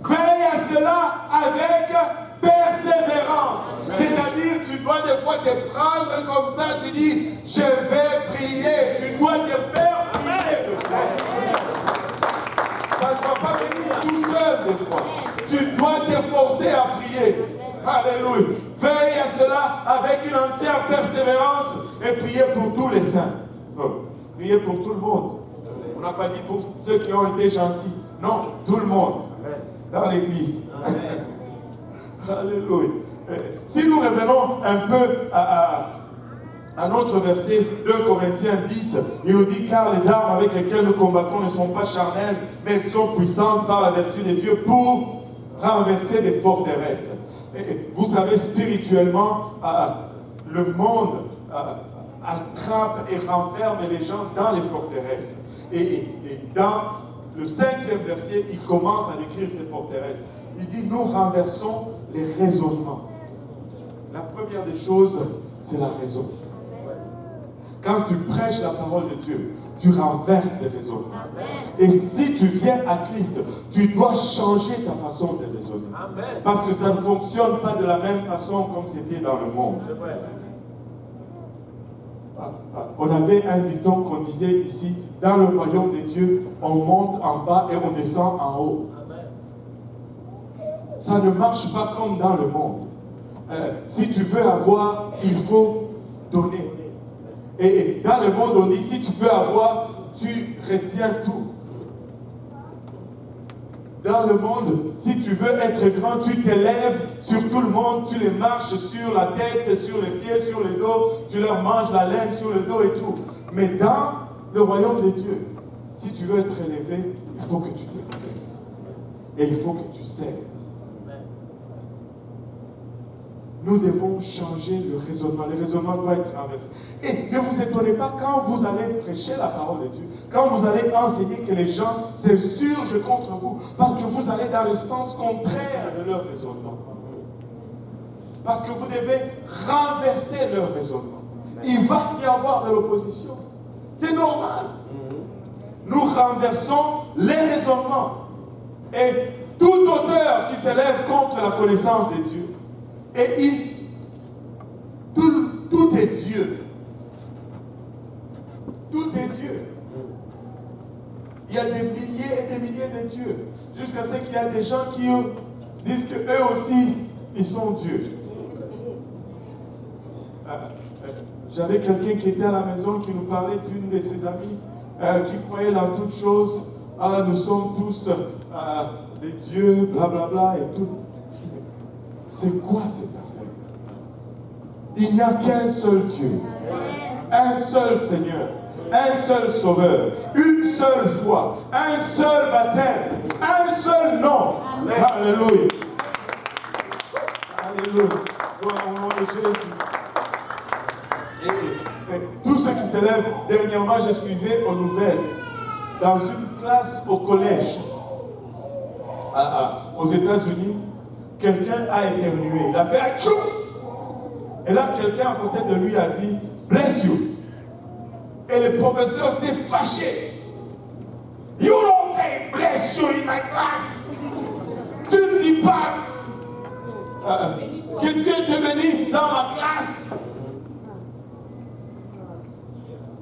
Veille à cela avec persévérance. C'est-à-dire, tu dois des fois te prendre comme ça, tu dis, je vais prier. Tu dois te faire prier de fois. Ça ne va pas venir tout seul des fois. Tu dois te forcer à prier. Alléluia. Veille à cela avec une entière persévérance et priez pour tous les saints. Priez pour tout le monde. On n'a pas dit pour ceux qui ont été gentils. Non, tout le monde. Dans l'église. Alléluia. Si nous revenons un peu à notre verset 2 Corinthiens 10, il nous dit, car les armes avec lesquelles nous combattons ne sont pas charnelles, mais elles sont puissantes par la vertu de Dieu pour renverser des forteresses. Et vous savez, spirituellement, le monde attrape et renferme les gens dans les forteresses. Et dans le 5e verset, il commence à décrire ces forteresses. Il dit, nous renversons les raisonnements. La première des choses, c'est la raison. Quand tu prêches la parole de Dieu, tu renverses les raisonnements. Et si tu viens à Christ, tu dois changer ta façon de raisonner. Parce que ça ne fonctionne pas de la même façon comme c'était dans le monde. On avait un dicton qu'on disait ici, dans le royaume de Dieu, on monte en bas et on descend en haut. Ça ne marche pas comme dans le monde. Si tu veux avoir, il faut donner. Et dans le monde, on dit, si tu peux avoir, tu retiens tout. Dans le monde, si tu veux être grand, tu t'élèves sur tout le monde, tu les marches sur la tête, sur les pieds, sur le dos, tu leur manges la laine sur le dos et tout. Mais dans le royaume de Dieu, si tu veux être élevé, il faut que tu te rabaisses. Et il faut que tu sers. nous devons changer le raisonnement. Le raisonnement doit être inversé. Et ne vous étonnez pas quand vous allez prêcher la parole de Dieu, quand vous allez enseigner que les gens s'insurgent contre vous, parce que vous allez dans le sens contraire de leur raisonnement. Parce que vous devez renverser leur raisonnement. Il va y avoir de l'opposition. C'est normal. Nous renversons les raisonnements. Et tout auteur qui s'élève contre la connaissance de Dieu, et tout est Dieu. Tout est Dieu. Il y a des milliers et des milliers de dieux. Jusqu'à ce qu'il y a des gens qui disent qu'eux aussi, ils sont Dieu. J'avais quelqu'un qui était à la maison qui nous parlait d'une de ses amies qui croyait dans toutes choses. Ah, nous sommes tous des dieux, blablabla et tout. C'est quoi cette affaire? Il n'y a qu'un seul Dieu, un seul Seigneur, un seul Sauveur, une seule foi, un seul baptême, un seul nom. Amen. Alléluia. Alléluia. Gloire au nom de Jésus. Et tous ceux qui s'élèvent, dernièrement, je suivais aux nouvelles dans une classe au collège aux États-Unis. Quelqu'un a éternué. Il a fait un tchou. Et là, quelqu'un à côté de lui a dit bless you. Et le professeur s'est fâché. You don't say bless you in my class. Tu ne dis pas que Dieu te bénisse dans ma classe.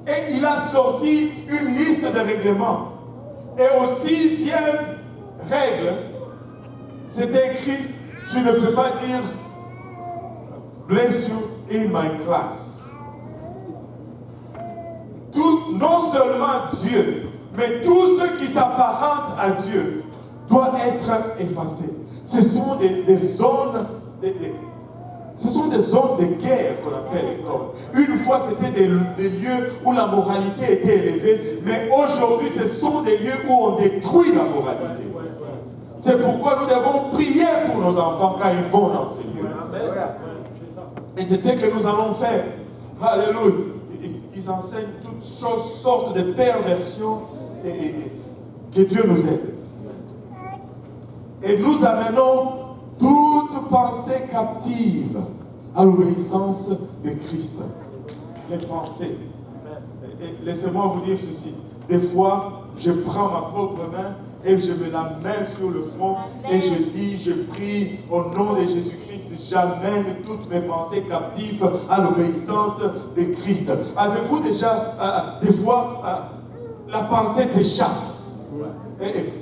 Et il a sorti une liste de règlements. Et au 6e règle, c'était écrit, tu ne peux pas dire bless you in my class. Non seulement Dieu, mais tout ce qui s'apparente à Dieu doit être effacé. Ce sont des zones ce sont des zones de guerre qu'on appelle l'école. Une fois, c'était des lieux où la moralité était élevée, mais aujourd'hui, ce sont des lieux où on détruit la moralité. C'est pourquoi nous devons prier pour nos enfants quand ils vont dans ces lieux. Et c'est ce que nous allons faire. Alléluia. Ils enseignent toutes sortes de perversions et que Dieu nous aide. Et nous amenons toute pensée captive à l'obéissance de Christ. Les pensées. Laissez-moi vous dire ceci. Des fois, je prends ma propre main et je me la mets sur le front et je dis, je prie au nom de Jésus-Christ, j'amène toutes mes pensées captives à l'obéissance de Christ. Avez-vous déjà, des fois, la pensée t'échappe?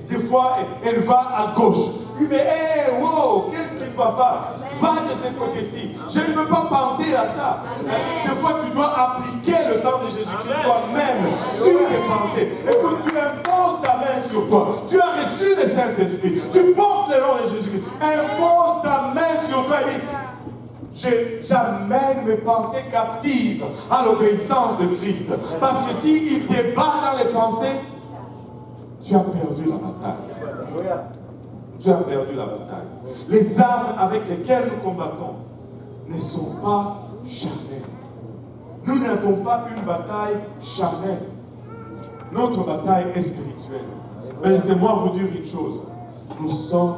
Des fois, elle va à gauche. Oui, mais hey, wow, qu'est-ce qui ne va pas? Va de ce côté-ci. Je ne veux pas penser à ça. Des fois, tu dois appliquer le sang de Jésus-Christ toi-même sur tes pensées. Écoute, tu imposes ta main sur toi. Tu as reçu le Saint-Esprit. Tu portes le nom de Jésus-Christ. Impose ta main sur toi et dis, j'amène mes pensées captives à l'obéissance de Christ. Parce que s'il te bat dans les pensées, tu as perdu la bataille. Tu as perdu la bataille. Les armes avec lesquelles nous combattons ne sont pas charnelles. Nous n'avons pas une bataille charnelle. Notre bataille est spirituelle. Mais laissez-moi vous dire une chose. Nous sommes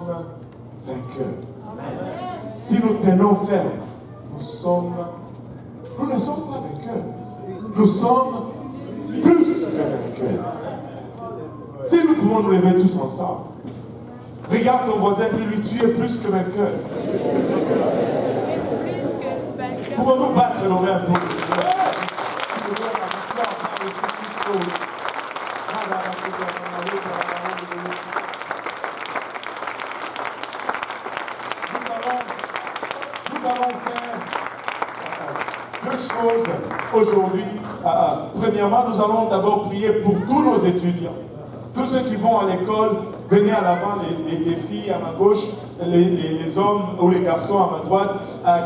vainqueurs. Si nous tenons ferme, nous ne sommes pas vainqueurs. Nous sommes plus que vainqueurs. Si nous pouvons nous lever tous ensemble, regarde ton voisin et dis-lui, tu es plus que vainqueur. Pouvons-nous battre nos mains pour le Seigneur? Nous allons faire deux choses aujourd'hui. Premièrement, nous allons d'abord prier pour tous nos étudiants. Tous ceux qui vont à l'école, venez à l'avant, les filles à ma gauche, les hommes ou les garçons à ma droite.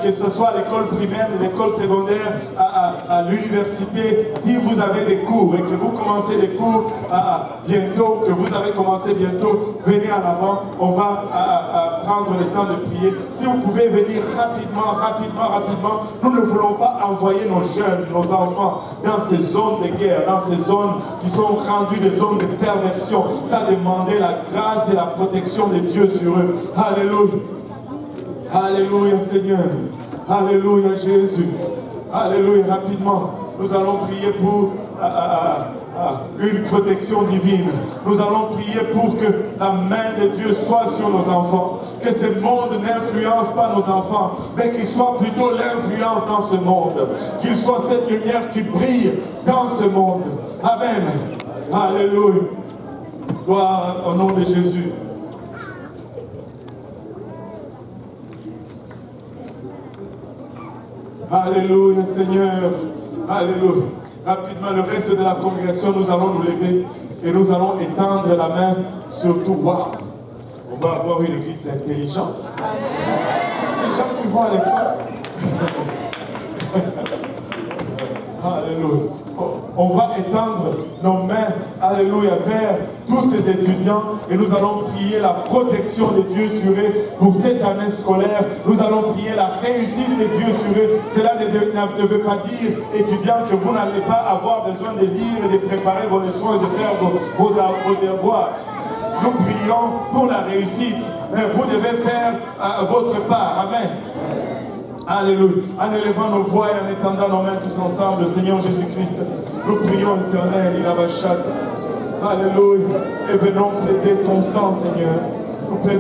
que ce soit à l'école primaire, l'école secondaire, à l'université, si vous avez des cours et que vous commencez des cours bientôt, que vous avez commencé bientôt, venez en avant, on va prendre le temps de prier. Si vous pouvez venir rapidement, nous ne voulons pas envoyer nos jeunes, nos enfants dans ces zones de guerre, dans ces zones qui sont rendues des zones de perversion. Ça demandait la grâce et la protection de Dieu sur eux. Alléluia. Alléluia Seigneur. Alléluia Jésus. Alléluia. Rapidement, nous allons prier pour une protection divine. Nous allons prier pour que la main de Dieu soit sur nos enfants. Que ce monde n'influence pas nos enfants, mais qu'il soit plutôt l'influence dans ce monde. Qu'il soit cette lumière qui brille dans ce monde. Amen. Alléluia. Gloire au nom de Jésus. Alléluia Seigneur. Alléluia. Rapidement, le reste de la congrégation, nous allons nous lever et nous allons étendre la main sur tout. Wow. On va avoir une église intelligente. Ces gens qui vont à l'école. Alléluia. On va étendre nos mains, alléluia, vers tous ces étudiants et nous allons prier la protection de Dieu sur eux pour cette année scolaire. Nous allons prier la réussite de Dieu sur eux. Cela ne veut pas dire, étudiants, que vous n'allez pas avoir besoin de lire et de préparer vos leçons et de faire vos devoirs. Nous prions pour la réussite, mais vous devez faire votre part. Amen. Alléluia. En élevant nos voix et en étendant nos mains tous ensemble, Seigneur Jésus-Christ, nous prions éternel, il a Alléluia. Et venons plaider ton sang, Seigneur. Nous plaidons